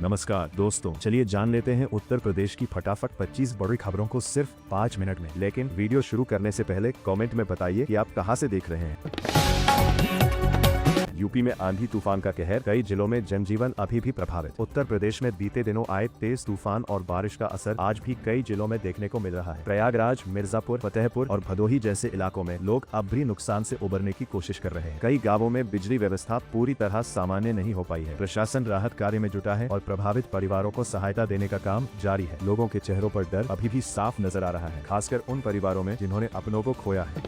नमस्कार दोस्तों, चलिए जान लेते हैं उत्तर प्रदेश की फटाफट 25 बड़ी खबरों को सिर्फ 5 मिनट में। लेकिन वीडियो शुरू करने से पहले कमेंट में बताइए कि आप कहां से देख रहे हैं। यूपी में आंधी तूफान का कहर, कई जिलों में जनजीवन अभी भी प्रभावित। उत्तर प्रदेश में बीते दिनों आए तेज तूफान और बारिश का असर आज भी कई जिलों में देखने को मिल रहा है। प्रयागराज, मिर्जापुर, फतेहपुर और भदोही जैसे इलाकों में लोग अब भी नुकसान से उबरने की कोशिश कर रहे हैं। कई गांवों में बिजली व्यवस्था पूरी तरह सामान्य नहीं हो पाई है। प्रशासन राहत कार्य में जुटा है और प्रभावित परिवारों को सहायता देने का काम जारी है। लोगों के चेहरों पर डर अभी भी साफ नजर आ रहा है, खासकर उन परिवारों में जिन्होंने अपनों को खोया है।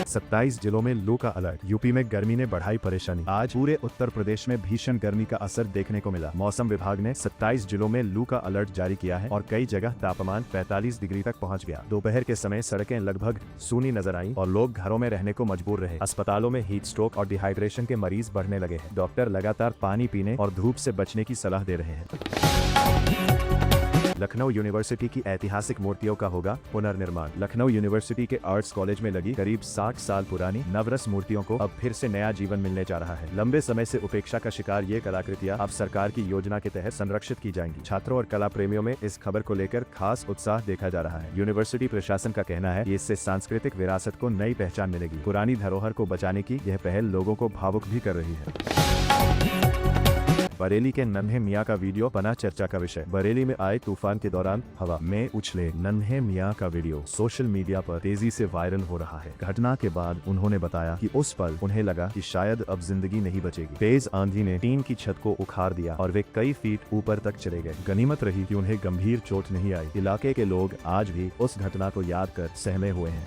27 जिलों में लू का अलर्ट, यूपी में गर्मी ने बढ़ाई परेशानी। आज पूरे उत्तर प्रदेश में भीषण गर्मी का असर देखने को मिला। मौसम विभाग ने 27 जिलों में लू का अलर्ट जारी किया है और कई जगह तापमान 45 डिग्री तक पहुंच गया। दोपहर के समय सड़कें लगभग सूनी नजर आई और लोग घरों में रहने को मजबूर रहे। अस्पतालों में हीट स्ट्रोक और डिहाइड्रेशन के मरीज बढ़ने लगे हैं। डॉक्टर लगातार पानी पीने और धूप से बचने की सलाह दे रहे हैं। लखनऊ यूनिवर्सिटी की ऐतिहासिक मूर्तियों का होगा पुनर्निर्माण। लखनऊ यूनिवर्सिटी के आर्ट्स कॉलेज में लगी करीब 60 साल पुरानी नवरस मूर्तियों को अब फिर से नया जीवन मिलने जा रहा है। लंबे समय से उपेक्षा का शिकार ये कलाकृतियां अब सरकार की योजना के तहत संरक्षित की जाएंगी। छात्रों और कला प्रेमियों में इस खबर को लेकर खास उत्साह देखा जा रहा है। यूनिवर्सिटी प्रशासन का कहना है कि इससे सांस्कृतिक विरासत को नई पहचान मिलेगी। पुरानी धरोहर को बचाने की यह पहल लोगों को भावुक भी कर रही है। बरेली के नन्हे मियां का वीडियो बना चर्चा का विषय। बरेली में आए तूफान के दौरान हवा में उछले नन्हे मियां का वीडियो सोशल मीडिया पर तेजी से वायरल हो रहा है। घटना के बाद उन्होंने बताया कि उस पल उन्हें लगा कि शायद अब जिंदगी नहीं बचेगी। तेज आंधी ने टीन की छत को उखाड़ दिया और वे कई फीट ऊपर तक चले गए। गनीमत रही कि उन्हें गंभीर चोट नहीं आई। इलाके के लोग आज भी उस घटना को याद कर सहमे हुए हैं।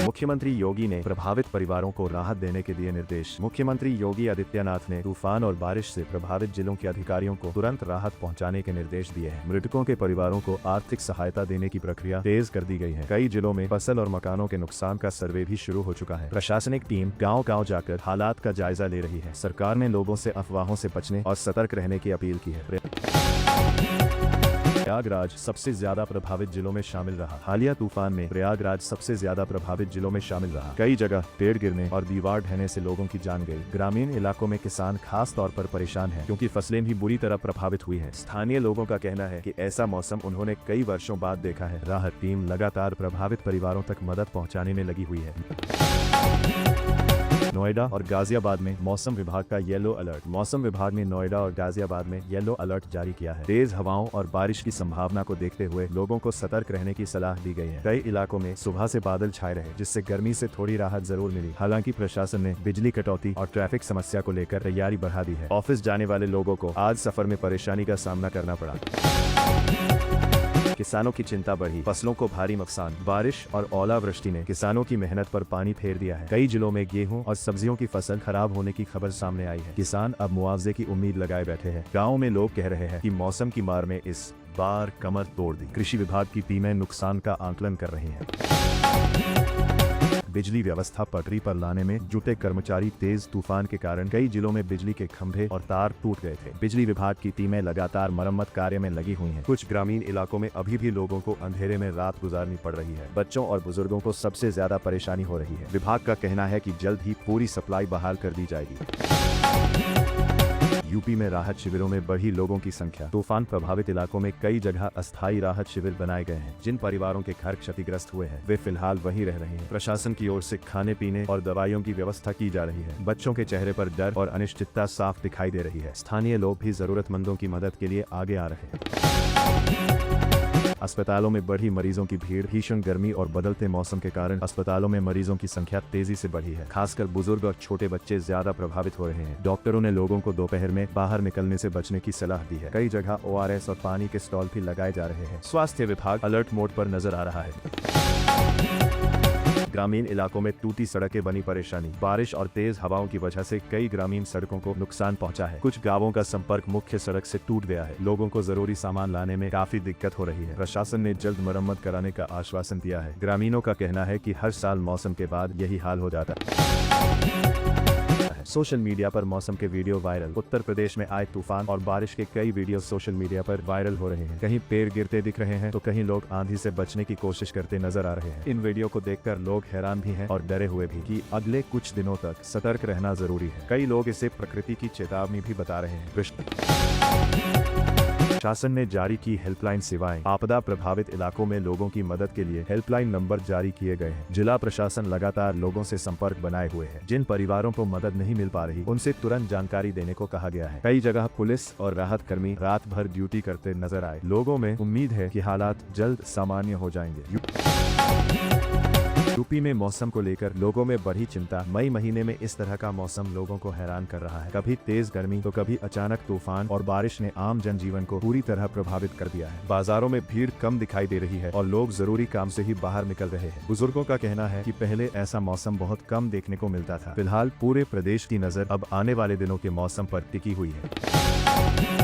मुख्यमंत्री योगी ने प्रभावित परिवारों को राहत देने के दिए निर्देश। मुख्यमंत्री योगी आदित्यनाथ ने तूफान और बारिश से प्रभावित जिलों के अधिकारियों को तुरंत राहत पहुंचाने के निर्देश दिए हैं। मृतकों के परिवारों को आर्थिक सहायता देने की प्रक्रिया तेज कर दी गई है। कई जिलों में फसल और मकानों के नुकसान का सर्वे भी शुरू हो चुका है। प्रशासनिक टीम गाँव-गाँव जाकर हालात का जायजा ले रही है। सरकार ने लोगों से अफवाहों से बचने और सतर्क रहने की अपील की है। प्रयागराज सबसे ज्यादा प्रभावित जिलों में शामिल रहा। हालिया तूफान में प्रयागराज सबसे ज्यादा प्रभावित जिलों में शामिल रहा। कई जगह पेड़ गिरने और दीवार ढहने से लोगों की जान गई। ग्रामीण इलाकों में किसान खास तौर पर परेशान हैं, क्योंकि फसलें भी बुरी तरह प्रभावित हुई हैं। स्थानीय लोगों का कहना है कि ऐसा मौसम उन्होंने कई वर्षों बाद देखा है। राहत टीम लगातार प्रभावित परिवारों तक मदद पहुँचाने में लगी हुई है। नोएडा और गाजियाबाद में मौसम विभाग का येलो अलर्ट। मौसम विभाग ने नोएडा और गाजियाबाद में येलो अलर्ट जारी किया है। तेज हवाओं और बारिश की संभावना को देखते हुए लोगों को सतर्क रहने की सलाह दी गई है। कई इलाकों में सुबह से बादल छाए रहे, जिससे गर्मी से थोड़ी राहत जरूर मिली। हालांकि प्रशासन ने बिजली कटौती और ट्रैफिक समस्या को लेकर तैयारी बढ़ा दी है। ऑफिस जाने वाले लोगों को आज सफर में परेशानी का सामना करना पड़ा। किसानों की चिंता बढ़ी, फसलों को भारी नुकसान। बारिश और ओलावृष्टि ने किसानों की मेहनत पर पानी फेर दिया है। कई जिलों में गेहूं और सब्जियों की फसल खराब होने की खबर सामने आई है। किसान अब मुआवजे की उम्मीद लगाए बैठे हैं। गाँव में लोग कह रहे हैं कि मौसम की मार में इस बार कमर तोड़ दी। कृषि विभाग की टीमें नुकसान का आंकलन कर रही हैं। बिजली व्यवस्था पटरी पर लाने में जुटे कर्मचारी। तेज तूफान के कारण कई जिलों में बिजली के खंभे और तार टूट गए थे। बिजली विभाग की टीमें लगातार मरम्मत कार्य में लगी हुई हैं। कुछ ग्रामीण इलाकों में अभी भी लोगों को अंधेरे में रात गुजारनी पड़ रही है। बच्चों और बुजुर्गों को सबसे ज्यादा परेशानी हो रही है। विभाग का कहना है कि जल्द ही पूरी सप्लाई बहाल कर दी जाएगी। यूपी में राहत शिविरों में बढ़ी लोगों की संख्या। तूफान प्रभावित इलाकों में कई जगह अस्थायी राहत शिविर बनाए गए हैं। जिन परिवारों के घर क्षतिग्रस्त हुए हैं, वे फिलहाल वहीं रह रहे हैं। प्रशासन की ओर से खाने पीने और दवाइयों की व्यवस्था की जा रही है। बच्चों के चेहरे पर डर और अनिश्चितता साफ दिखाई दे रही है। स्थानीय लोग भी जरूरतमंदों की मदद के लिए आगे आ रहे हैं। अस्पतालों में बढ़ी मरीजों की भीड़। भीषण गर्मी और बदलते मौसम के कारण अस्पतालों में मरीजों की संख्या तेजी से बढ़ी है। खासकर बुजुर्ग और छोटे बच्चे ज्यादा प्रभावित हो रहे हैं। डॉक्टरों ने लोगों को दोपहर में बाहर निकलने से बचने की सलाह दी है। कई जगह ORS और पानी के स्टॉल भी लगाए जा रहे हैं। स्वास्थ्य विभाग अलर्ट मोड पर नजर आ रहा है। ग्रामीण इलाकों में टूटी सड़कें बनी परेशानी। बारिश और तेज हवाओं की वजह से कई ग्रामीण सड़कों को नुकसान पहुंचा है। कुछ गांवों का संपर्क मुख्य सड़क से टूट गया है। लोगों को जरूरी सामान लाने में काफी दिक्कत हो रही है। प्रशासन ने जल्द मरम्मत कराने का आश्वासन दिया है। ग्रामीणों का कहना है कि हर साल मौसम के बाद यही हाल हो जाता है। सोशल मीडिया पर मौसम के वीडियो वायरल। उत्तर प्रदेश में आए तूफान और बारिश के कई वीडियो सोशल मीडिया पर वायरल हो रहे हैं। कहीं पेड़ गिरते दिख रहे हैं तो कहीं लोग आंधी से बचने की कोशिश करते नजर आ रहे हैं। इन वीडियो को देखकर लोग हैरान भी हैं और डरे हुए भी कि अगले कुछ दिनों तक सतर्क रहना जरूरी है। कई लोग इसे प्रकृति की चेतावनी भी बता रहे हैं। शासन ने जारी की हेल्पलाइन सेवाएं। आपदा प्रभावित इलाकों में लोगों की मदद के लिए हेल्पलाइन नंबर जारी किए गए हैं। जिला प्रशासन लगातार लोगों से संपर्क बनाए हुए है। जिन परिवारों को मदद नहीं मिल पा रही उनसे तुरंत जानकारी देने को कहा गया है। कई जगह पुलिस और राहत कर्मी रात भर ड्यूटी करते नजर आए। लोगों में उम्मीद है कि हालात जल्द सामान्य हो जाएंगे। यूपी में मौसम को लेकर लोगों में बढ़ी चिंता। मई महीने में इस तरह का मौसम लोगों को हैरान कर रहा है। कभी तेज गर्मी तो कभी अचानक तूफान और बारिश ने आम जनजीवन को पूरी तरह प्रभावित कर दिया है। बाजारों में भीड़ कम दिखाई दे रही है और लोग जरूरी काम से ही बाहर निकल रहे हैं। बुजुर्गों का कहना है कि पहले ऐसा मौसम बहुत कम देखने को मिलता था। फिलहाल पूरे प्रदेश की नजर अब आने वाले दिनों के मौसम पर टिकी हुई है।